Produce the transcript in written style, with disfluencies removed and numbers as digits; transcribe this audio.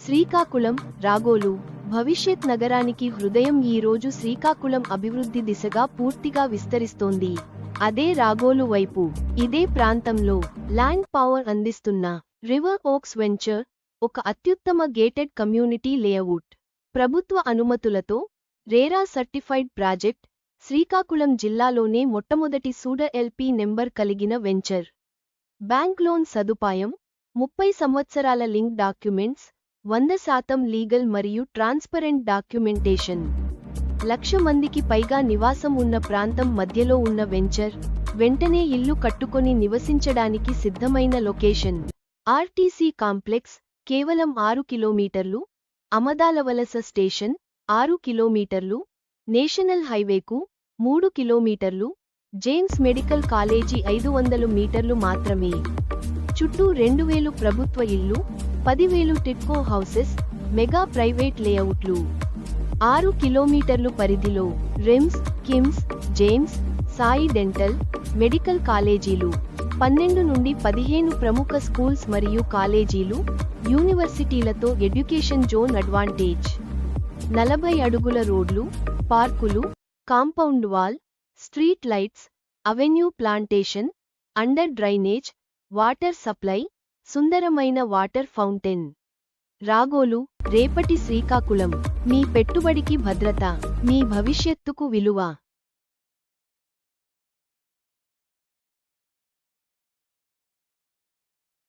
శ్రీకాకుళం, రాగోలు, భవిష్యత్ నగరానికి హృదయం. ఈ రోజు శ్రీకాకుళం అభివృద్ధి దిశగా పూర్తిగా విస్తరిస్తోంది. అదే రాగోలు వైపు. ఇదే ప్రాంతంలో ల్యాండ్ పవర్ అందిస్తున్న రివర్ ఓక్స్ వెంచర్ ఒక అత్యుత్తమ గేటెడ్ కమ్యూనిటీ లేఅవుట్. ప్రభుత్వ అనుమతులతో రేరా సర్టిఫైడ్ ప్రాజెక్ట్. శ్రీకాకుళం జిల్లాలోనే మొట్టమొదటి సూడ ఎల్పీ నెంబర్ కలిగిన వెంచర్. బ్యాంక్ లోన్ సదుపాయం, 30 సంవత్సరాల లింక్ డాక్యుమెంట్స్, 100% లీగల్ మరియు ట్రాన్స్పరెంట్ డాక్యుమెంటేషన్. 1,00,000 మందికి పైగా నివాసం ఉన్న ప్రాంతం మధ్యలో ఉన్న వెంచర్. వెంటనే ఇల్లు కట్టుకొని నివసించడానికి సిద్ధమైన లొకేషన్. ఆర్టీసీ కాంప్లెక్స్ కేవలం 6 కిలోమీటర్లు. అమదాలవలస స్టేషన్ 6 కిలోమీటర్లు. నేషనల్ హైవేకు 3 కిలోమీటర్లు. జేమ్స్ మెడికల్ కాలేజీ 500 మీటర్లు మాత్రమే. చుట్టూ 2,000 ప్రభుత్వ ఇళ్లు, 10,000 టిడ్కో హౌసెస్, మెగా ప్రైవేట్ లేఅవుట్లు. 6 కిలోమీటర్లు పరిధిలో RIMS, KIMS, James, Sai dental, medical కాలేజీలు, 12 నుండి 15 ప్రముఖ స్కూల్స్ మరియు కాలేజీలు, యూనివర్సిటీలతో ఎడ్యుకేషన్ జోన్ అడ్వాంటేజ్. 40 అడుగుల రోడ్లు, పార్కులు, compound wall, street lights, avenue plantation, under drainage, water supply, సుందరమైన వాటర్ ఫౌంటైన్. రాగోలు, రేపటి శ్రీకాకుళం. మీ పెట్టుబడికి భద్రత, మీ భవిష్యత్తుకు విలువ.